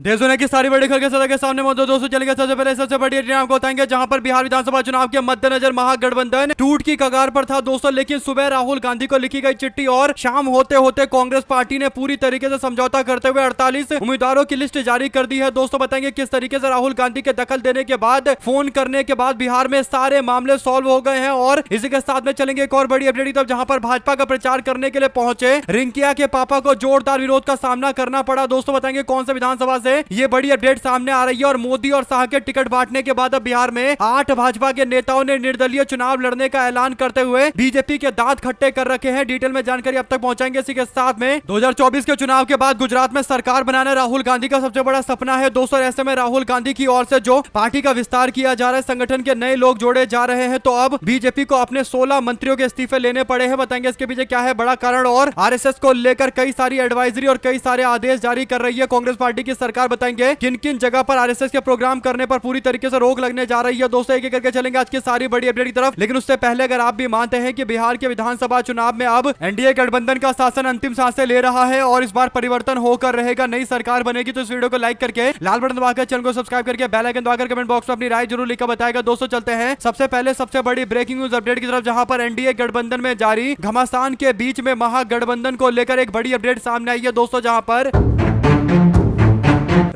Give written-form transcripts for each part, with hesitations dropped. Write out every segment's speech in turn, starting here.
देश दुनिया की सारी बड़ी खबर के सदा के सामने मौजूद दोस्तों चलेंगे। सबसे पहले सबसे बड़ी अपडेट आपको बताएंगे, जहां पर बिहार विधानसभा चुनाव के मद्देनजर महागठबंधन टूट की कगार पर था दोस्तों। लेकिन सुबह राहुल गांधी को लिखी गई चिट्ठी और शाम होते होते कांग्रेस पार्टी ने पूरी तरीके से समझौता करते हुए 48 उम्मीदवारों की लिस्ट जारी कर दी है दोस्तों। बताएंगे किस तरीके से राहुल गांधी के दखल देने के बाद, फोन करने के बाद बिहार में सारे मामले सॉल्व हो गए हैं। और इसी के साथ में चलेंगे एक और बड़ी अपडेट तब, जहां पर भाजपा का प्रचार करने के लिए पहुंचे रिंकिया के पापा को जोरदार विरोध का सामना करना पड़ा दोस्तों। बताएंगे कौन से विधानसभा से ये बड़ी अपडेट सामने आ रही है। और मोदी और शाह के टिकट बांटने के बाद अब बिहार में 8 भाजपा के नेताओं ने निर्दलीय चुनाव लड़ने का ऐलान करते हुए बीजेपी के दांत खट्टे कर रखे हैं। डिटेल में जानकारी अब तक पहुंचाएंगे। इसी के साथ में 2024 के चुनाव के बाद गुजरात में सरकार बनाना राहुल गांधी का सबसे बड़ा सपना है दोस्तों। ऐसे में राहुल गांधी की ओर से जो पार्टी का विस्तार किया जा रहा है, संगठन के नए लोग जोड़े जा रहे हैं, तो अब बीजेपी को अपने 16 मंत्रियों के इस्तीफे लेने पड़े हैं। बताएंगे इसके पीछे क्या है बड़ा कारण। और आरएसएस को लेकर कई सारी एडवाइजरी और कई सारे आदेश जारी कर रही है कांग्रेस पार्टी की सरकार। बताएंगे किन किन जगह पर आरएसएस के प्रोग्राम करने पर पूरी तरीके से रोक लगने जा रही है दोस्तों। एक एक करके चलेंगे आज की सारी बड़ी अपडेट की तरफ। लेकिन उससे पहले अगर आप भी मानते हैं कि बिहार के विधानसभा चुनाव में अब एनडीए गठबंधन का शासन अंतिम सांसें ले रहा है और इस बार परिवर्तन होकर रहेगा, नई सरकार बनेगी, तो इस वीडियो को लाइक करके लाल बटन दबाकर चैनल को सब्सक्राइब करके बेल आइकन दबाकर कमेंट बॉक्स में अपनी राय जरूर लिखकर बताएगा दोस्तों। चलते हैं सबसे पहले सबसे बड़ी ब्रेकिंग न्यूज अपडेट की तरफ, जहां पर एनडीए गठबंधन में जारी घमासान के बीच में महागठबंधन को लेकर एक बड़ी अपडेट सामने आई है दोस्तों। जहां पर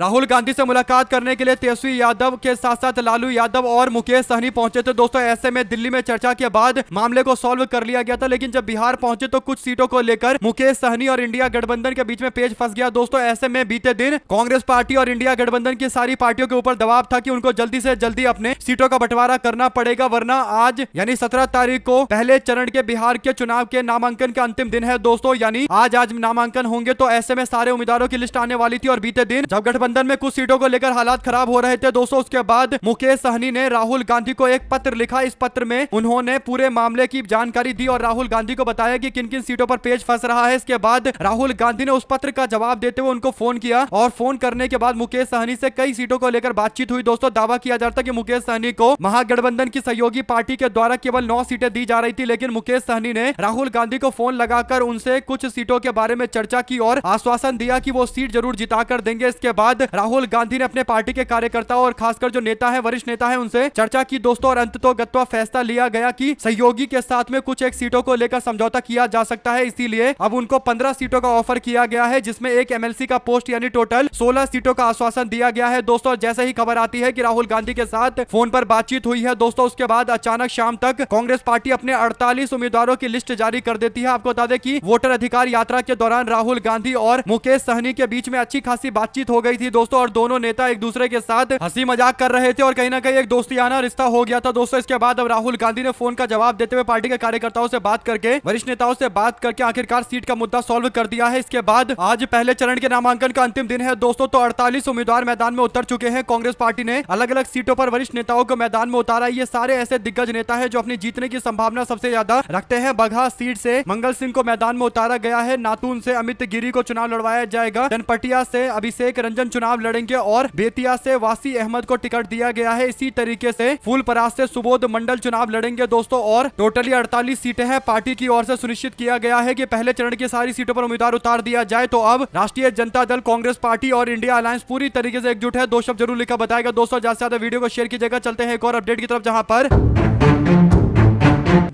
राहुल गांधी से मुलाकात करने के लिए तेजस्वी यादव के साथ साथ लालू यादव और मुकेश सहनी पहुंचे थे दोस्तों। ऐसे में दिल्ली में चर्चा के बाद मामले को सॉल्व कर लिया गया था। लेकिन जब बिहार पहुंचे तो कुछ सीटों को लेकर मुकेश सहनी और इंडिया गठबंधन के बीच में पेच फंस गया दोस्तों। ऐसे में बीते दिन कांग्रेस पार्टी और इंडिया गठबंधन की सारी पार्टियों के ऊपर दबाव था कि उनको जल्दी से जल्दी अपने सीटों का बंटवारा करना पड़ेगा, वरना आज यानी 17 तारीख को पहले चरण के बिहार के चुनाव के नामांकन का अंतिम दिन है दोस्तों। यानी आज नामांकन होंगे, तो ऐसे में सारे उम्मीदवारों की लिस्ट आने वाली थी। और बीते दिन जब गठबंधन में कुछ सीटों को लेकर हालात खराब हो रहे थे दोस्तों, उसके बाद मुकेश सहनी ने राहुल गांधी को एक पत्र लिखा। इस पत्र में उन्होंने पूरे मामले की जानकारी दी और राहुल गांधी को बताया कि किन किन सीटों पर पेच फंस रहा है। इसके बाद राहुल गांधी ने उस पत्र का जवाब देते हुए उनको फोन किया और फोन करने के बाद मुकेश सहनी से कई सीटों को लेकर बातचीत हुई दोस्तों। दावा किया जा रहा था कि मुकेश सहनी को महागठबंधन की सहयोगी पार्टी के द्वारा केवल 9 सीटें दी जा रही थी। लेकिन मुकेश सहनी ने राहुल गांधी को फोन लगाकर उनसे कुछ सीटों के बारे में चर्चा की और आश्वासन दिया कि वो सीट जरूर जिताकर देंगे। इसके बाद राहुल गांधी ने अपने पार्टी के कार्यकर्ताओं और खासकर जो नेता है, वरिष्ठ नेता है, उनसे चर्चा की दोस्तों। और अंततोगत्वा फैसला लिया गया कि सहयोगी के साथ में कुछ एक सीटों को लेकर समझौता किया जा सकता है। इसीलिए अब उनको 15 सीटों का ऑफर किया गया है, जिसमें एक एमएलसी का पोस्ट यानी टोटल 16 सीटों का आश्वासन दिया गया है दोस्तों। जैसे ही खबर आती है कि राहुल गांधी के साथ फोन पर बातचीत हुई है दोस्तों, उसके बाद अचानक शाम तक कांग्रेस पार्टी अपने 48 उम्मीदवारों की लिस्ट जारी कर देती है। आपको बता दें कि वोटर अधिकार यात्रा के दौरान राहुल गांधी और मुकेश सहनी के बीच में अच्छी खासी बातचीत हो गई थी दोस्तों। और दोनों नेता एक दूसरे के साथ हंसी मजाक कर रहे थे और कहीं ना कहीं एक दोस्तियाना रिश्ता हो गया था दोस्तों। इसके बाद अब राहुल गांधी ने फोन का जवाब देते हुए पार्टी के कार्यकर्ताओं से बात करके, वरिष्ठ नेताओं से बात करके आखिरकार सीट का मुद्दा सॉल्व कर दिया है। इसके बाद आज पहले चरण के नामांकन का अंतिम दिन है दोस्तों, तो 48 उम्मीदवार मैदान में उतर चुके हैं। कांग्रेस पार्टी ने अलग अलग सीटों पर वरिष्ठ नेताओं को मैदान में उतारा। ये सारे ऐसे दिग्गज नेता है जो अपनी जीतने की संभावना सबसे ज्यादा रखते हैं। बगहा सीट से मंगल सिंह को मैदान में उतारा गया है, नातून से अमित गिरी को चुनाव लड़वाया जाएगा, चनपटिया से अभिषेक रंजन चुनाव लड़ेंगे और बेतिया से वासी अहमद को टिकट दिया गया है। इसी तरीके से फूलपरास से सुबोध मंडल चुनाव लड़ेंगे दोस्तों। और टोटली 48 सीटें हैं। पार्टी की ओर से सुनिश्चित किया गया है कि पहले चरण की सारी सीटों पर उम्मीदवार उतार दिया जाए। तो अब राष्ट्रीय जनता दल, कांग्रेस पार्टी और इंडिया अलायंस पूरी तरीके से एकजुट है। 2 शब्द जरूर लिखा बताएगा दोस्तों। ज्यादा से ज्यादा वीडियो को शेयर कीजिएगा। चलते हैं एक और अपडेट की तरफ, जहां पर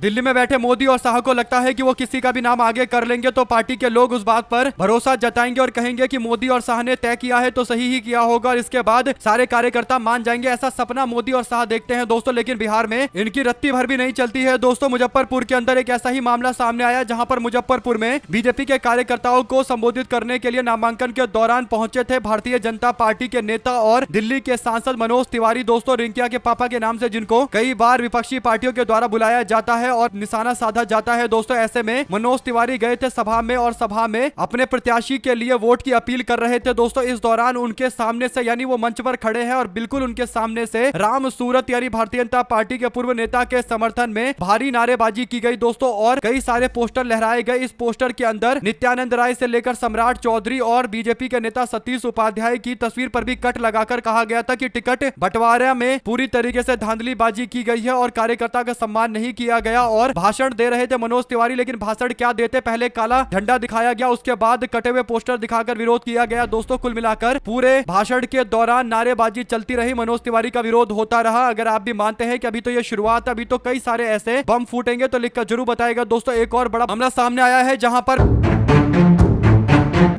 दिल्ली में बैठे मोदी और शाह को लगता है कि वो किसी का भी नाम आगे कर लेंगे तो पार्टी के लोग उस बात पर भरोसा जताएंगे और कहेंगे कि मोदी और शाह ने तय किया है तो सही ही किया होगा और इसके बाद सारे कार्यकर्ता मान जाएंगे। ऐसा सपना मोदी और शाह देखते हैं दोस्तों। लेकिन बिहार में इनकी रत्ती भर भी नहीं चलती है दोस्तों। मुजफ्फरपुर के अंदर एक ऐसा ही मामला सामने आया, जहां पर मुजफ्फरपुर में बीजेपी के कार्यकर्ताओं को संबोधित करने के लिए नामांकन के दौरान पहुंचे थे भारतीय जनता पार्टी के नेता और दिल्ली के सांसद मनोज तिवारी दोस्तों, रिंकिया के पापा के नाम से, जिनको कई बार विपक्षी पार्टियों के द्वारा बुलाया जाता है और निशाना साधा जाता है दोस्तों। ऐसे में मनोज तिवारी गए थे सभा में और सभा में अपने प्रत्याशी के लिए वोट की अपील कर रहे थे दोस्तों। इस दौरान उनके सामने से यानी वो मंच पर खड़े हैं और बिल्कुल उनके सामने से राम सूरत यानी भारतीय जनता पार्टी के पूर्व नेता के समर्थन में भारी नारेबाजी की गई दोस्तों और कई सारे पोस्टर लहराए गए। इस पोस्टर के अंदर नित्यानंद राय से लेकर सम्राट चौधरी और बीजेपी के नेता सतीश उपाध्याय की तस्वीर पर भी कट लगाकर कहा गया था कि टिकट बंटवारे में पूरी तरीके से धांधलीबाजी की गई है और कार्यकर्ता का सम्मान नहीं किया किया गया और भाषण दे रहे थे मनोज तिवारी, लेकिन भाषण क्या देते, पहले काला झंडा दिखाया गया, उसके बाद कटे हुए पोस्टर दिखाकर विरोध किया गया। दोस्तों कुल मिलाकर पूरे भाषण के दौरान नारेबाजी चलती रही, मनोज तिवारी का विरोध होता रहा। अगर आप भी मानते हैं कि अभी तो ये शुरुआत, अभी तो कई सारे ऐसे बम फूटेंगे तो लिखकर जरूर बताएगा। दोस्तों एक और बड़ा मामला सामने आया है जहां पर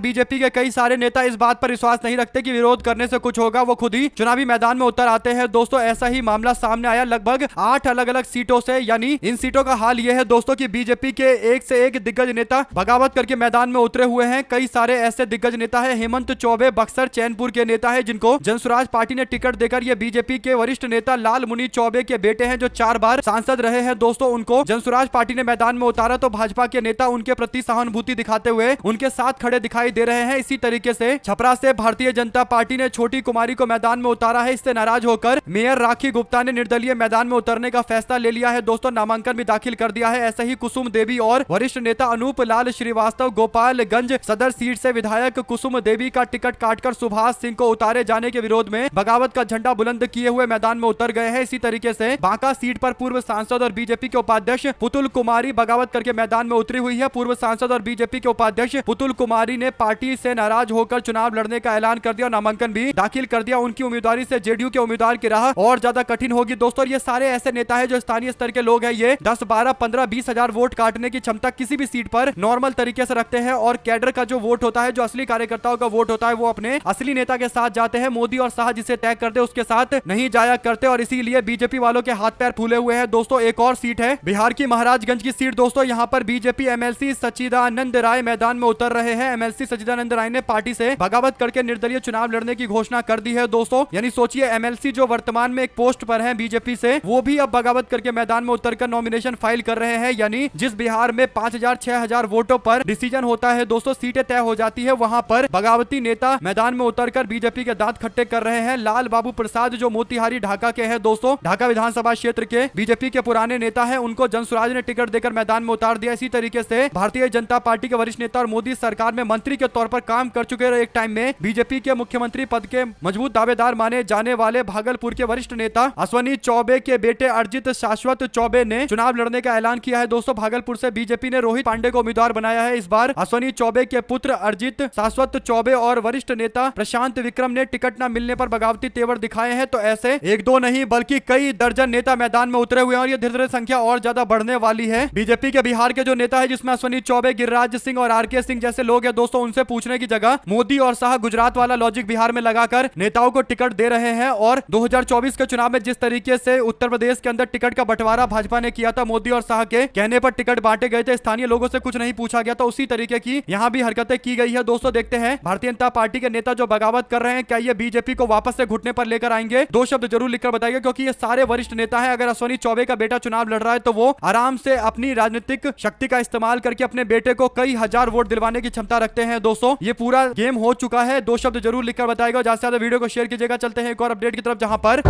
बीजेपी के कई सारे नेता इस बात पर विश्वास नहीं रखते कि विरोध करने से कुछ होगा, वो खुद ही चुनावी मैदान में उतर आते हैं। दोस्तों ऐसा ही मामला सामने आया लगभग 8 अलग अलग सीटों से, यानी इन सीटों का हाल यह है दोस्तों कि बीजेपी के एक से एक दिग्गज नेता बगावत करके मैदान में उतरे हुए हैं। कई सारे ऐसे दिग्गज नेता है, हेमंत चौबे बक्सर चैनपुर के नेता है जिनको जनसुराज पार्टी ने टिकट देकर, ये बीजेपी के वरिष्ठ नेता लाल मुनि चौबे के बेटे हैं जो 4 बार सांसद रहे हैं। दोस्तों उनको जनसुराज पार्टी ने मैदान में उतारा तो भाजपा के नेता उनके प्रति सहानुभूति दिखाते हुए उनके साथ खड़े दिखाई दे रहे हैं। इसी तरीके से छपरा से भारतीय जनता पार्टी ने छोटी कुमारी को मैदान में उतारा है। इससे नाराज होकर मेयर राखी गुप्ता ने निर्दलीय मैदान में उतरने का फैसला ले लिया है। दोस्तों नामांकन भी दाखिल कर दिया है। ऐसे ही कुसुम देवी और वरिष्ठ नेता अनूप लाल श्रीवास्तव गोपालगंज सदर सीट से विधायक कुसुम देवी का टिकट काटकर सुभाष सिंह को उतारे जाने के विरोध में बगावत का झंडा बुलंद किए हुए मैदान में उतर गए हैं। इसी तरीके से बांका सीट पर पूर्व सांसद और बीजेपी के उपाध्यक्ष पुतुल कुमारी बगावत करके मैदान में उतरी हुई है। पूर्व सांसद और बीजेपी के उपाध्यक्ष पुतुल कुमारी ने पार्टी से नाराज होकर चुनाव लड़ने का ऐलान कर दिया और नामांकन भी दाखिल कर दिया। उनकी उम्मीदवारी से जेडीयू के उम्मीदवार की राह और ज्यादा कठिन होगी। दोस्तों ये सारे ऐसे नेता है जो स्थानीय स्तर के लोग हैं, ये 10, 12, 15, 20 हजार वोट काटने की क्षमता किसी भी सीट पर नॉर्मल तरीके से रखते हैं और कैडर का जो वोट होता है, जो असली कार्यकर्ताओं का वोट होता है, वो अपने असली नेता के साथ जाते हैं। मोदी और शाह जिसे तय करते उसके साथ नहीं जाया करते और इसीलिए बीजेपी वालों के हाथ पैर फूले हुए हैं। दोस्तों एक और सीट है बिहार की महाराजगंज की सीट। दोस्तों यहाँ पर बीजेपी एमएलसी सच्चिदानंद राय मैदान में उतर रहे हैं। एमएलसी सच्चिदानंद राय ने पार्टी से बगावत करके निर्दलीय चुनाव लड़ने की घोषणा कर दी है। दोस्तों यानी सोचिए एमएलसी जो वर्तमान में एक पोस्ट पर है बीजेपी से, वो भी अब बगावत करके मैदान में उतरकर नॉमिनेशन फाइल कर रहे हैं। यानी जिस बिहार में 5000 6000 वोटों पर डिसीजन होता है, दोस्तों सीटें तय हो जाती है, वहां पर बगावती नेता मैदान में उतरकर बीजेपी के दांत खट्टे कर रहे हैं। लाल बाबू प्रसाद जो मोतिहारी ढाका के हैं, दोस्तों ढाका विधानसभा क्षेत्र के बीजेपी के पुराने नेता है, उनको जनसुराज ने टिकट देकर मैदान में उतार दिया। इसी तरीके से भारतीय जनता पार्टी के वरिष्ठ नेता और मोदी सरकार में मंत्री के तौर पर काम कर चुके एक टाइम में बीजेपी के मुख्यमंत्री पद के मजबूत दावेदार माने जाने वाले भागलपुर के वरिष्ठ नेता अश्वनी चौबे के बेटे अर्जित शाश्वत चौबे ने चुनाव लड़ने का ऐलान किया है। दोस्तों भागलपुर से बीजेपी ने रोहित पांडे को उम्मीदवार बनाया है। इस बार अश्वनी चौबे के पुत्र अर्जित शाश्वत चौबे और वरिष्ठ नेता प्रशांत विक्रम ने टिकट न मिलने पर बगावती तेवर दिखाए हैं। तो ऐसे 1-2 नहीं बल्कि कई दर्जन नेता मैदान में उतरे हुए हैं और ये धीरे धीरे संख्या और ज्यादा बढ़ने वाली है। बीजेपी के बिहार के जो नेता है जिसमें अश्वनी चौबे, गिरिराज सिंह और आरके सिंह जैसे लोग हैं, दोस्तों उनसे पूछने की जगह मोदी और शाह गुजरात वाला लॉजिक बिहार में लगाकर नेताओं को टिकट दे रहे हैं। और 2024 के चुनाव में जिस तरीके से उत्तर प्रदेश के अंदर टिकट का बंटवारा भाजपा ने किया था, मोदी और शाह के कहने पर टिकट बांटे गए थे, स्थानीय लोगों से कुछ नहीं पूछा गया, तो उसी तरीके की यहां भी हरकतें की गई है। दोस्तों देखते हैं भारतीय जनता पार्टी के नेता जो बगावत कर रहे हैं, क्या ये बीजेपी को वापस से घुटने पर लेकर आएंगे? 2 शब्द जरूर लिखकर बताइए, क्योंकि ये सारे वरिष्ठ नेता है। अगर अश्वनी चौबे का बेटा चुनाव लड़ रहा है तो वो आराम से अपनी राजनीतिक शक्ति का इस्तेमाल करके अपने बेटे को कई हजार वोट दिलवाने की क्षमता रखते हैं। दोस्तों ये पूरा गेम हो चुका है। 2 शब्द जरूर लिखकर बताएगा। ज्यादा से ज्यादा वीडियो को शेयर कीजिएगा। चलते हैं एक और अपडेट की तरफ, जहां पर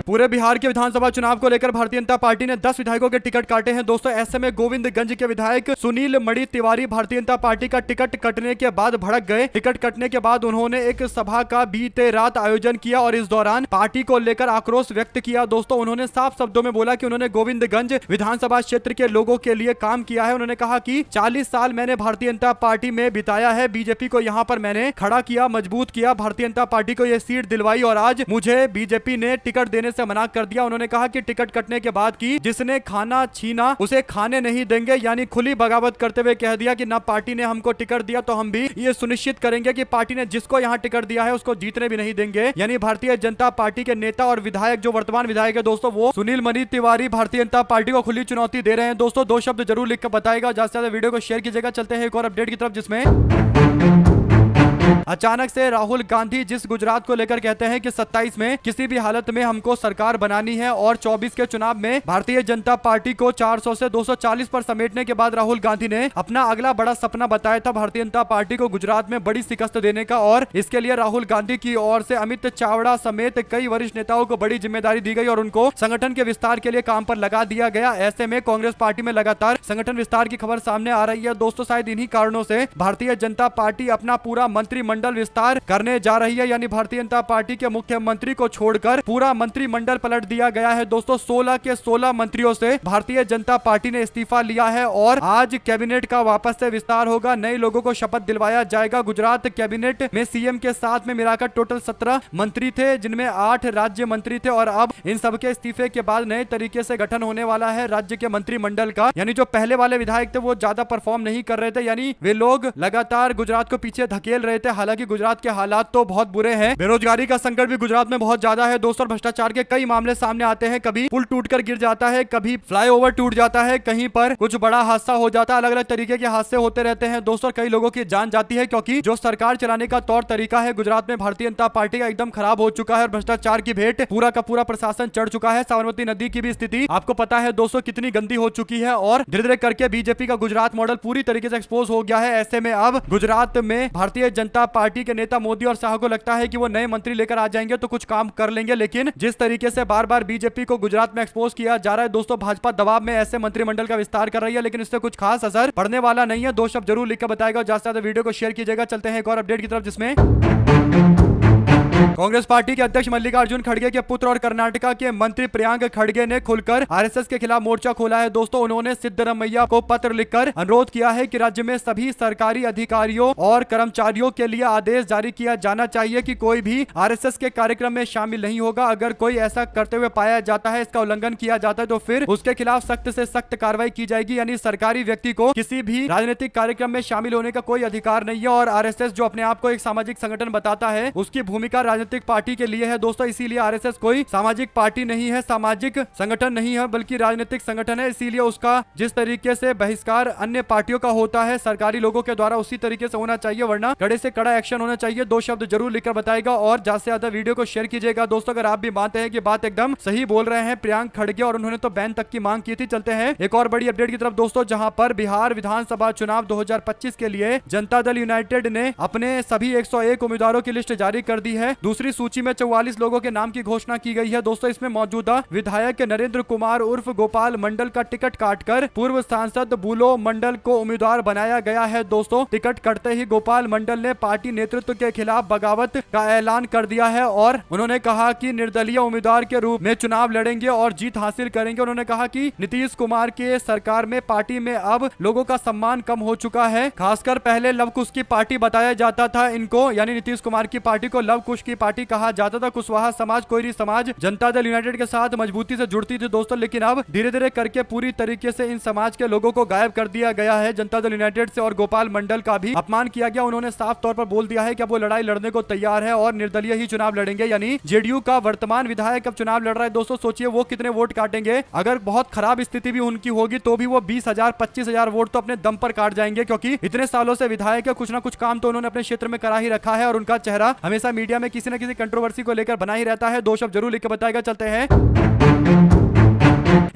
पूरे बिहार के विधानसभा चुनाव को लेकर भारतीय जनता पार्टी ने 10 विधायकों के टिकट काटे हैं। दोस्तों ऐसे में गोविंदगंज के विधायक सुनील मणि तिवारी भारतीय जनता पार्टी का टिकट कटने के बाद भड़क गए। टिकट कटने के बाद उन्होंने एक सभा का बीते रात आयोजन किया और इस दौरान पार्टी को लेकर आक्रोश व्यक्त किया। दोस्तों उन्होंने साफ शब्दों में बोला कि उन्होंने गोविंदगंज विधानसभा क्षेत्र के लोगों के लिए काम किया है। उन्होंने कहा कि 40 साल मैंने भारतीय जनता पार्टी में बिताया है, बीजेपी को यहाँ पर मैंने खड़ा किया, मजबूत किया, भारतीय जनता पार्टी को यह सीट दिलवाई और आज मुझे बीजेपी ने टिकट देने से मना कर दिया। उन्होंने कहा कि टिकट कटने के बाद की जिसने खाना छीना उसे खाने नहीं देंगे, यानी खुली बगावत करते हुए कह दिया कि ना पार्टी ने हमको टिकट दिया तो हम भी ये सुनिश्चित करेंगे कि पार्टी ने जिसको यहाँ टिकट दिया है उसको जीतने भी नहीं देंगे। यानी भारतीय जनता पार्टी के नेता और विधायक जो वर्तमान विधायक है दोस्तों, वो सुनील मणि तिवारी भारतीय जनता पार्टी को खुली चुनौती दे रहे हैं। दोस्तों 2 शब्द जरूर लिखकर बताएगा। ज्यादा से ज्यादा वीडियो को शेयर कीजिएगा। चलते हैं एक और अपडेट की तरफ, जिसमें अचानक से राहुल गांधी जिस गुजरात को लेकर कहते हैं कि 27 में किसी भी हालत में हमको सरकार बनानी है और 24 के चुनाव में भारतीय जनता पार्टी को 400 से 240 पर समेटने के बाद राहुल गांधी ने अपना अगला बड़ा सपना बताया था भारतीय जनता पार्टी को गुजरात में बड़ी शिकस्त देने का। और इसके लिए राहुल गांधी की ओर से अमित चावड़ा समेत कई वरिष्ठ नेताओं को बड़ी जिम्मेदारी दी गई और उनको संगठन के विस्तार के लिए काम पर लगा दिया गया। ऐसे में कांग्रेस पार्टी में लगातार संगठन विस्तार की खबर सामने आ रही है। दोस्तों शायद इन्हीं कारणों से भारतीय जनता पार्टी अपना पूरा मंत्री मंत्रिमंडल विस्तार करने जा रही है, यानी भारतीय जनता पार्टी के मुख्यमंत्री को छोड़कर पूरा मंत्रिमंडल पलट दिया गया है। दोस्तों 16 के 16 मंत्रियों से भारतीय जनता पार्टी ने इस्तीफा लिया है और आज कैबिनेट का वापस से विस्तार होगा, नए लोगों को शपथ दिलवाया जाएगा। गुजरात कैबिनेट में सीएम के साथ में मिलाकर टोटल 17 मंत्री थे, जिनमें 8 राज्य मंत्री थे और अब इन सबके इस्तीफे के बाद नए तरीके से गठन होने वाला है राज्य के मंत्रिमंडल का। यानी जो पहले वाले विधायक थे वो ज्यादा परफॉर्म नहीं कर रहे थे, यानी वे लोग लगातार गुजरात को पीछे धकेल रहे थे। हालांकि गुजरात के हालात तो बहुत बुरे हैं, बेरोजगारी का संकट भी गुजरात में बहुत ज्यादा है दोस्तों, भ्रष्टाचार के कई मामले सामने आते हैं। कभी पुल टूटकर गिर जाता है, कभी फ्लाईओवर टूट जाता है, कहीं पर कुछ बड़ा हादसा हो जाता है, अलग अलग तरीके के हादसे होते रहते हैं दोस्तों। कई लोगों की जान जाती है क्योंकि जो सरकार चलाने का तौर तरीका है गुजरात में भारतीय जनता पार्टी का एकदम खराब हो चुका है और भ्रष्टाचार की भेंट पूरा का पूरा प्रशासन चढ़ चुका है। साबरमती नदी की भी स्थिति आपको पता है दोस्तों कितनी गंदी हो चुकी है और धीरे धीरे करके बीजेपी का गुजरात मॉडल पूरी तरीके से एक्सपोज हो गया है। ऐसे में अब गुजरात में भारतीय जनता पार्टी के नेता मोदी और शाह को लगता है कि वो नए मंत्री लेकर आ जाएंगे तो कुछ काम कर लेंगे, लेकिन जिस तरीके से बार बार बीजेपी को गुजरात में एक्सपोज किया जा रहा है दोस्तों, भाजपा दबाव में ऐसे मंत्रिमंडल का विस्तार कर रही है, लेकिन इससे कुछ खास असर पड़ने वाला नहीं है। दो शब्द जरूर लिखकर बताएगा और ज्यादा से ज्यादा वीडियो को शेयर कीजिएगा। चलते हैं एक और अपडेट की तरफ, जिसमें कांग्रेस पार्टी के अध्यक्ष मल्लिकार्जुन खड़गे के पुत्र और कर्नाटका के मंत्री प्रियांक खड़गे ने खुलकर आरएसएस के खिलाफ मोर्चा खोला है दोस्तों। उन्होंने सिद्धरमैया को पत्र लिखकर अनुरोध किया है कि राज्य में सभी सरकारी अधिकारियों और कर्मचारियों के लिए आदेश जारी किया जाना चाहिए कि कोई भी आरएसएस के कार्यक्रम में शामिल नहीं होगा। अगर कोई ऐसा करते हुए पाया जाता है, इसका उल्लंघन किया जाता है, तो फिर उसके खिलाफ सख्त से सख्त कार्रवाई की जाएगी। यानी सरकारी व्यक्ति को किसी भी राजनीतिक कार्यक्रम में शामिल होने का कोई अधिकार नहीं है और आरएसएस जो अपने आप को एक सामाजिक संगठन बताता है, उसकी भूमिका राजनीतिक पार्टी के लिए है दोस्तों। इसीलिए आरएसएस कोई सामाजिक पार्टी नहीं है, सामाजिक संगठन नहीं है, बल्कि राजनीतिक संगठन है। इसीलिए उसका जिस तरीके से बहिष्कार अन्य पार्टियों का होता है सरकारी लोगों के द्वारा, उसी तरीके से होना चाहिए, वरना कड़े से कड़ा एक्शन होना चाहिए। दो शब्द जरूर लिखकर बताएगा और ज्यादा से ज्यादा वीडियो को शेयर कीजिएगा दोस्तों। अगर आप भी मानते हैं कि बात एकदम सही बोल रहे हैं प्रियांक खड़गे और उन्होंने तो बैन तक की मांग की थी। चलते हैं एक और बड़ी अपडेट की तरफ दोस्तों, जहां पर बिहार विधानसभा चुनाव 2025 के लिए जनता दल यूनाइटेड ने अपने सभी 101 उम्मीदवारों की लिस्ट जारी कर दी है। दूसरी सूची में 44 लोगों के नाम की घोषणा की गई है दोस्तों। इसमें मौजूदा विधायक नरेंद्र कुमार उर्फ गोपाल मंडल का टिकट काटकर पूर्व सांसद बुलो मंडल को उम्मीदवार बनाया गया है दोस्तों। टिकट कटते ही गोपाल मंडल ने पार्टी नेतृत्व के खिलाफ बगावत का ऐलान कर दिया है और उन्होंने कहा कि निर्दलीय उम्मीदवार के रूप में चुनाव लड़ेंगे और जीत हासिल करेंगे। उन्होंने कहा कि नीतीश कुमार के सरकार में पार्टी में अब लोगों का सम्मान कम हो चुका है, खासकर पहले लव कुश की पार्टी बताया जाता था इनको, यानी नीतीश कुमार की पार्टी को लव कुश की पार्टी कहा जाता था। कुशवाहा समाज, कोयरी समाज जनता दल यूनाइटेड के साथ मजबूती से जुड़ती थी दोस्तों, लेकिन अब धीरे धीरे करके पूरी तरीके से इन समाज के लोगों को गायब कर दिया गया है जनता दल यूनाइटेड से और गोपाल मंडल का भी अपमान किया गया। उन्होंने साफ तौर पर बोल दिया है कि अब वो लड़ाई लड़ने को तैयार है और निर्दलीय ही चुनाव लड़ेंगे। यानी जेडीयू का वर्तमान विधायक अब चुनाव लड़ रहा है दोस्तों। सोचिए वो कितने वोट काटेंगे। अगर बहुत खराब स्थिति भी उनकी होगी तो भी वो 20,000 25,000 वोट तो अपने दम पर काट जाएंगे, क्योंकि इतने सालों से विधायक है, कुछ ना कुछ काम तो उन्होंने अपने क्षेत्र में करा ही रखा है और उनका चेहरा हमेशा मीडिया में किसी न किसी कंट्रोवर्सी को लेकर बना ही रहता है। दो शब्द जरूर लिख के बताएगा। चलते हैं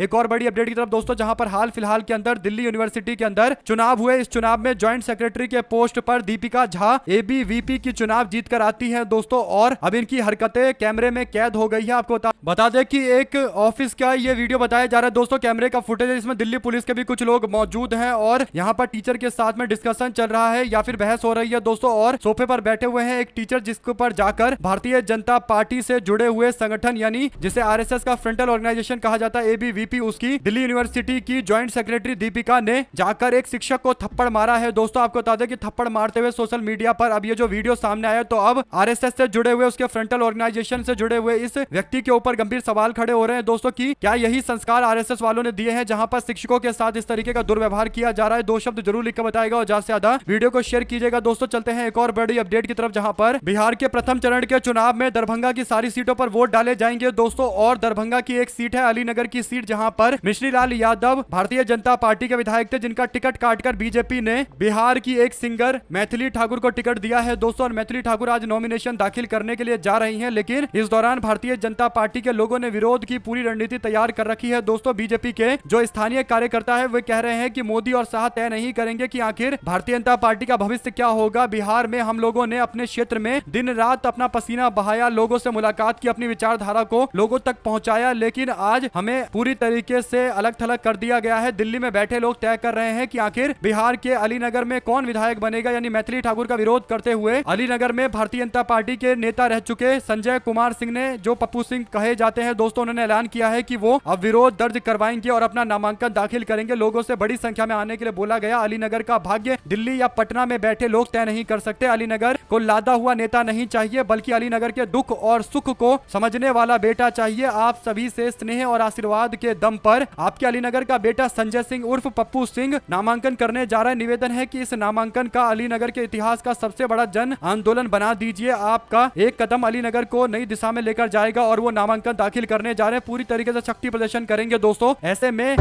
एक और बड़ी अपडेट की तरफ दोस्तों, जहां पर हाल फिलहाल के अंदर दिल्ली यूनिवर्सिटी के अंदर चुनाव हुए। इस चुनाव में ज्वाइंट सेक्रेटरी के पोस्ट पर दीपिका झा एबीवीपी की चुनाव जीतकर आती हैं दोस्तों और अब इनकी हरकतें कैमरे में कैद हो गई है। आपको बता दें कि एक ऑफिस का ये वीडियो बताया जा रहा है दोस्तों, कैमरे का फुटेज है, इसमें दिल्ली पुलिस के भी कुछ लोग मौजूद हैं और यहाँ पर टीचर के साथ में डिस्कशन चल रहा है या फिर बहस हो रही है दोस्तों और सोफे पर बैठे हुए हैं एक टीचर, जिसके ऊपर जाकर भारतीय जनता पार्टी से जुड़े हुए संगठन यानी जिसे आरएसएस का फ्रंटल ऑर्गेनाइजेशन कहा जाता है एबीवीपी, उसकी दिल्ली यूनिवर्सिटी की ज्वाइंट सेक्रेटरी दीपिका ने जाकर एक शिक्षक को थप्पड़ मारा है दोस्तों। आपको बता दें कि थप्पड़ मारते हुए सोशल मीडिया पर अब ये जो वीडियो सामने आया तो अब आरएसएस से जुड़े हुए उसके फ्रंटल ऑर्गेनाइजेशन से जुड़े हुए इस व्यक्ति के ऊपर गंभीर सवाल खड़े हो रहे हैं दोस्तों कि क्या यही संस्कार आरएसएस वालों ने दिए हैं जहां पर शिक्षकों के साथ इस तरीके का दुर्व्यवहार किया जा रहा है। दो शब्द जरूर लिख कर बताएगा और ज्यादा से ज्यादा वीडियो को शेयर कीजिएगा दोस्तों। चलते हैं एक और बड़ी अपडेट की तरफ, जहां पर बिहार के प्रथम चरण के चुनाव में दरभंगा की सारी सीटों पर वोट डाले जाएंगे दोस्तों और दरभंगा की एक सीट है अलीनगर की सीट, जहां पर मिश्रीलाल यादव भारतीय जनता पार्टी के विधायक थे, जिनका टिकट काटकर बीजेपी ने बिहार की एक सिंगर मैथिली ठाकुर को टिकट दिया है दोस्तों और मैथिली ठाकुर आज नॉमिनेशन दाखिल करने के लिए जा रही हैं, लेकिन इस दौरान भारतीय जनता पार्टी पार्टी के लोगों ने विरोध की पूरी रणनीति तैयार कर रखी है। दोस्तों बीजेपी के जो स्थानीय कार्यकर्ता है वे कह रहे हैं कि मोदी और शाह तय नहीं करेंगे कि आखिर भारतीय जनता पार्टी का भविष्य क्या होगा। बिहार में हम लोगों ने अपने क्षेत्र में दिन रात अपना पसीना बहाया, लोगों से मुलाकात की, अपनी विचारधारा को लोगों तक पहुंचाया, लेकिन आज हमें पूरी तरीके से अलग थलग कर दिया गया है। दिल्ली में बैठे लोग तय कर रहे हैं कि आखिर बिहार के अलीनगर में कौन विधायक बनेगा, यानी मैथिली ठाकुर का विरोध करते हुए अलीनगर में भारतीय जनता पार्टी के नेता रह चुके संजय कुमार सिंह ने, जो पप्पू सिंह कहे जाते हैं दोस्तों, उन्होंने ऐलान किया है कि वो अब विरोध दर्ज करवाएंगे और अपना नामांकन दाखिल करेंगे। लोगों से बड़ी संख्या में आने के लिए बोला गया। अलीनगर का भाग्य दिल्ली या पटना में बैठे लोग तय नहीं कर सकते। अलीनगर को लादा हुआ नेता नहीं चाहिए, बल्कि अलीनगर के दुख और सुख को समझने वाला बेटा चाहिए। आप सभी से स्नेह और आशीर्वाद के दम पर आपके अलीनगर का बेटा संजय सिंह उर्फ पप्पू सिंह नामांकन करने जा रहा है। निवेदन है कि इस नामांकन का अलीनगर के इतिहास का सबसे बड़ा जन आंदोलन बना दीजिए। आपका एक कदम अलीनगर को नई दिशा में लेकर जाएगा और वो नामांकन दाखिल करने जा रहे हैं। पूरी तरीके से शक्ति प्रदर्शन करेंगे दोस्तों। ऐसे में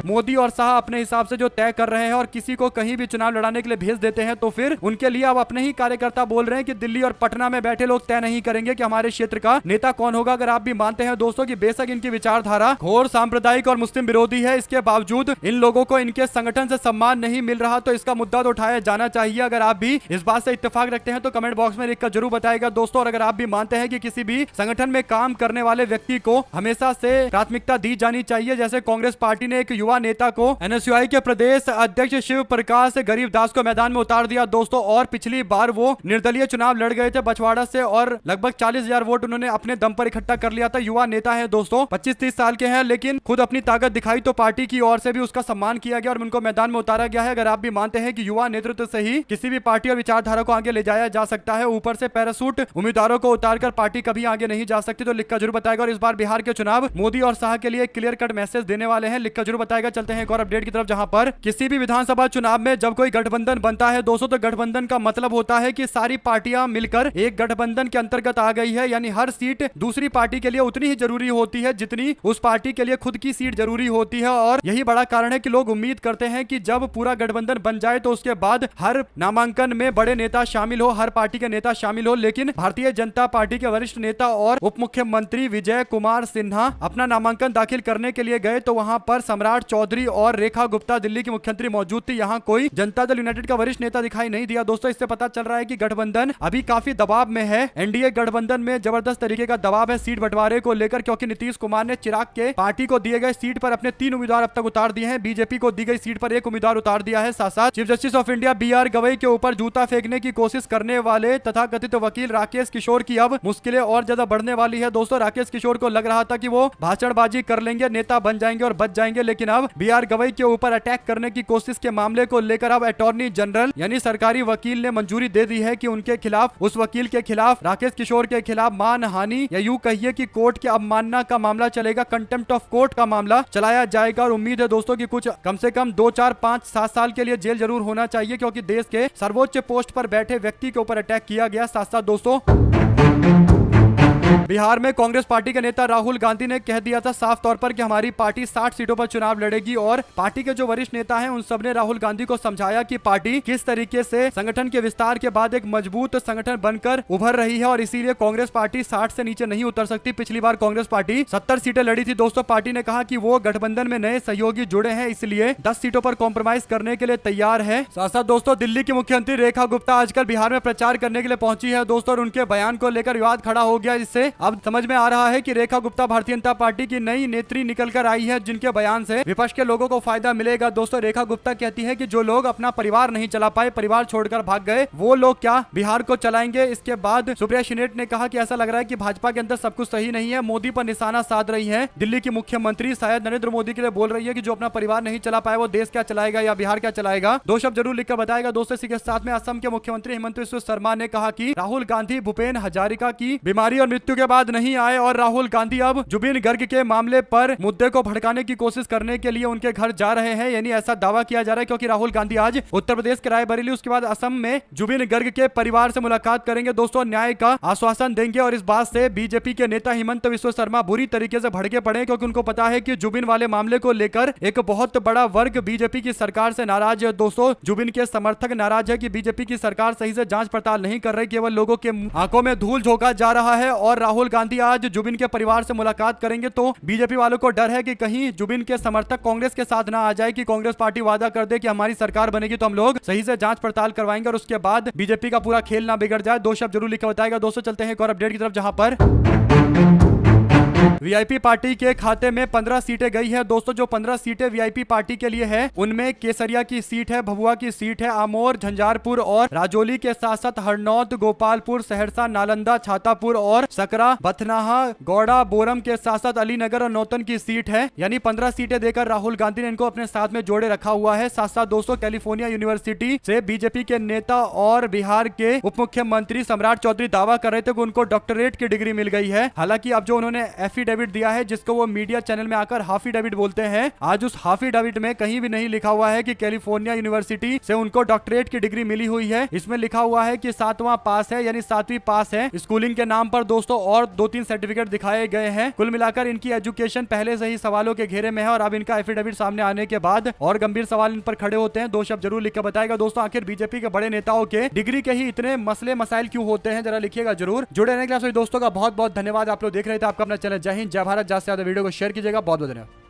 मोदी और शाह अपने हिसाब से जो तय कर रहे हैं और किसी को कहीं भी चुनाव लड़ाने के लिए भेज देते हैं, तो फिर उनके लिए अब अपने ही कार्यकर्ता बोल रहे हैं कि दिल्ली और पटना में बैठे लोग तय नहीं करेंगे कि हमारे क्षेत्र का नेता कौन होगा। अगर आप भी मानते हैं दोस्तों कि बेशक इनकी विचारधारा घोर सांप्रदायिक और मुस्लिम विरोधी है, इसके बावजूद इन लोगों को इनके संगठन से सम्मान नहीं मिल रहा, तो इसका मुद्दा तो उठाया जाना चाहिए। अगर आप भी इस बात से इत्तेफाक रखते हैं तो कमेंट बॉक्स में लिखकर जरूर बताएगा दोस्तों। और अगर आप भी मानते हैं कि किसी भी संगठन में काम करने वाले व्यक्ति को हमेशा से प्राथमिकता दी जानी चाहिए, जैसे कांग्रेस पार्टी ने एक युवा नेता को एनएसयूआई के प्रदेश अध्यक्ष शिव प्रकाश गरीबदास को मैदान में उतार दिया दोस्तों, और पिछली बार वो निर्दलीय चुनाव लड़ गए थे बछवाड़ा से और लगभग 40,000 वोट उन्होंने अपने दम पर इकट्ठा कर लिया था। युवा नेता है दोस्तों, 25-30 साल के हैं, लेकिन खुद अपनी ताकत दिखाई तो पार्टी की ओर से भी उसका सम्मान किया गया और उनको मैदान में उतारा गया है। अगर आप भी मानते हैं कि युवा नेतृत्व से ही किसी भी पार्टी और विचारधारा को आगे ले जाया जा सकता है, ऊपर से पैरासूट उम्मीदवारों को उतारकर पार्टी कभी आगे नहीं जा सकती, तो लिखकर जरूर बताएगा। और इस बार बिहार के चुनाव मोदी और शाह के लिए क्लियर कट मैसेज देने वाले हैं, लिखकर जरूर बताएगा। चलते हैं एक और अपडेट की तरफ, जहां पर किसी भी विधानसभा चुनाव में जब कोई गठबंधन बनता है दोस्तों, तो गठबंधन का मतलब होता है कि सारी पार्टियां मिलकर एक गठबंधन के अंतर्गत आ गई है, यानी हर सीट दूसरी पार्टी के लिए उतनी ही जरूरी होती है जितनी उस पार्टी के लिए खुद की सीट जरूरी होती है। और यही बड़ा कारण है कि लोग उम्मीद करते हैं कि जब पूरा गठबंधन बन जाए तो उसके बाद हर नामांकन में बड़े नेता शामिल हो, हर पार्टी के नेता शामिल हो। लेकिन भारतीय जनता पार्टी के वरिष्ठ नेता और उप मुख्यमंत्री विजय कुमार सिन्हा अपना नामांकन दाखिल करने के लिए गए, तो वहां पर सम्राट चौधरी और रेखा गुप्ता दिल्ली की मुख्यमंत्री मौजूद थी। यहाँ कोई जनता दल यूनाइटेड का वरिष्ठ नेता दिखाई नहीं दिया दोस्तों। इससे पता चल रहा है कि गठबंधन अभी काफी दबाव में है। एनडीए गठबंधन में जबरदस्त तरीके का दबाव है सीट बंटवारे को लेकर, क्योंकि नीतीश कुमार ने चिराग के पार्टी को दिए गए सीट पर अपने 3 उम्मीदवार अब तक उतार दिए हैं। बीजेपी को दी गई सीट पर 1 उम्मीदवार उतार दिया है। साथ साथ chief justice of India BR Gavai के ऊपर जूता फेंकने की कोशिश करने वाले तथा कथित वकील राकेश किशोर की अब मुश्किलें और ज्यादा बढ़ने वाली है दोस्तों। राकेश किशोर को लग रहा था कि वो भाषणबाजी कर लेंगे, नेता बन जाएंगे और बच जाएंगे, लेकिन अब BR गवई के ऊपर अटैक करने की कोशिश के मामले को लेकर अब अटॉर्नी जनरल यानी सरकारी वकील ने मंजूरी दे दी है कि उनके खिलाफ, उस वकील के खिलाफ, राकेश किशोर के खिलाफ मानहानि या यूं कहिए कि कोर्ट की अवमानना का मामला चलेगा, कंटेम्प्ट ऑफ कोर्ट का मामला चलाया जाएगा। और उम्मीद है दोस्तों कि कुछ कम से कम 2, 4, 5, 7 साल के लिए जेल जरूर होना चाहिए, क्योंकि देश के सर्वोच्च पोस्ट पर बैठे व्यक्ति के ऊपर अटैक किया गया। साथ साथ दोस्तों बिहार में कांग्रेस पार्टी के नेता राहुल गांधी ने कह दिया था साफ तौर पर कि हमारी पार्टी 60 सीटों पर चुनाव लड़ेगी, और पार्टी के जो वरिष्ठ नेता हैं उन सब ने राहुल गांधी को समझाया कि पार्टी किस तरीके से संगठन के विस्तार के बाद एक मजबूत संगठन बनकर उभर रही है, और इसीलिए कांग्रेस पार्टी 60 से नीचे नहीं उतर सकती। पिछली बार कांग्रेस पार्टी 70 सीटें लड़ी थी दोस्तों। पार्टी ने कहा कि वो गठबंधन में नए सहयोगी जुड़े हैं, इसलिए 10 सीटों पर कॉम्प्रोमाइज करने के लिए तैयार है। साथ साथ दोस्तों दिल्ली की मुख्यमंत्री रेखा गुप्ता आजकल बिहार में प्रचार करने के लिए पहुंची है दोस्तों, और उनके बयान को लेकर विवाद खड़ा हो गया, जिससे अब समझ में आ रहा है कि रेखा गुप्ता भारतीय जनता पार्टी की नई नेत्री निकल कर आई है, जिनके बयान से विपक्ष के लोगों को फायदा मिलेगा दोस्तों। रेखा गुप्ता कहती है कि जो लोग अपना परिवार नहीं चला पाए, परिवार छोड़कर भाग गए, वो लोग क्या बिहार को चलाएंगे। इसके बाद सुप्रिया शिनेट ने कहा कि ऐसा लग रहा है कि भाजपा के अंदर सब कुछ सही नहीं है, मोदी पर निशाना साध रही है दिल्ली की मुख्यमंत्री, शायद नरेंद्र मोदी के लिए बोल रही है कि जो अपना परिवार नहीं चला पाए वो देश क्या चलाएगा या बिहार क्या चलाएगा। 2 शब्द जरूर लिखकर बताएगा दोस्तों। इसी के साथ में असम के मुख्यमंत्री हेमंत बिस्वा शर्मा ने कहा कि राहुल गांधी भूपेन हजारिका की बीमारी और मृत्यु के बाद नहीं आए, और राहुल गांधी अब जुबिन गर्ग के मामले पर मुद्दे को भड़काने की कोशिश करने के लिए उनके घर जा रहे हैं, यानी ऐसा दावा किया जा रहा है, क्योंकि राहुल गांधी आज उत्तर प्रदेश के रायबरेली, उसके बाद असम में जुबिन गर्ग के परिवार से मुलाकात करेंगे दोस्तों, न्याय का आश्वासन देंगे। और इस बात से बीजेपी के नेता हेमंत बिस्वा शर्मा बुरी तरीके से भड़के पड़े, क्योंकि उनको पता है कि जुबिन वाले मामले को लेकर एक बहुत बड़ा वर्ग बीजेपी की सरकार से नाराज है दोस्तों। जुबिन के समर्थक नाराज है कि बीजेपी की सरकार सही से जांच पड़ताल नहीं कर रही, केवल लोगों के आंखों में धूल झोंका जा रहा है, और और राहुल गांधी आज जुबिन के परिवार से मुलाकात करेंगे। तो बीजेपी वालों को डर है कि कहीं जुबिन के समर्थक कांग्रेस के साथ ना आ जाए, कि कांग्रेस पार्टी वादा कर दे कि हमारी सरकार बनेगी तो हम लोग सही से जांच पड़ताल करवाएंगे और उसके बाद बीजेपी का पूरा खेल ना बिगड़ जाए। 2 शब्द जरूर लिखकर बताएगा। दोस्तों चलते हैं एक और अपडेट की तरफ, जहां पर वीआईपी पार्टी के खाते में 15 सीटें गई है। दोस्तों जो 15 सीटें वीआईपी पार्टी के लिए है, उनमें केसरिया की सीट है, भभुआ की सीट है, आमोर, झंझारपुर और राजौली के साथ साथ हरनौत, गोपालपुर, सहरसा, नालंदा, छातापुर और सकरा, बथनाहा, गौड़ा, बोरम के साथ साथ अलीनगर और नौतन की सीट है। यानी 15 सीटें देकर राहुल गांधी ने इनको अपने साथ में जोड़े रखा हुआ है। साथ साथ दोस्तों कैलिफोर्निया यूनिवर्सिटी से बीजेपी के नेता और बिहार के उप मुख्यमंत्री सम्राट चौधरी दावा कर रहे थे कि उनको डॉक्टरेट की डिग्री मिल गई है। हालांकि अब जो उन्होंने एफिडेविट दिया है, जिसको वो मीडिया चैनल में आकर हाफिडेविट बोलते हैं, आज उस हाफिडेविट में कहीं भी नहीं लिखा हुआ है कि कैलिफोर्निया यूनिवर्सिटी से उनको डॉक्टरेट की डिग्री मिली हुई है। इसमें लिखा हुआ है कि 7वां पास है, यानी 7वीं पास है। स्कूलिंग के नाम पर दोस्तों और 2-3 सर्टिफिकेट दिखाए गए हैं। कुल मिलाकर इनकी एजुकेशन पहले से ही सवालों के घेरे में है और अब इनका एफिडेविट सामने आने के बाद और गंभीर सवाल इन पर खड़े होते हैं। 2 शब्द जरूर लिखकर बताएगा दोस्तों, आखिर बीजेपी के बड़े नेताओं के डिग्री के ही इतने मसले मसाइल क्यों होते हैं, जरा लिखिएगा जरूर। जुड़े रहने के लिए दोस्तों का बहुत बहुत धन्यवाद। आप लोग देख रहे थे आपका अपना चैनल जय हिंद जय भारत। ज्यादा से ज्यादा वीडियो को शेयर कीजिएगा। बहुत बहुत धन्यवाद।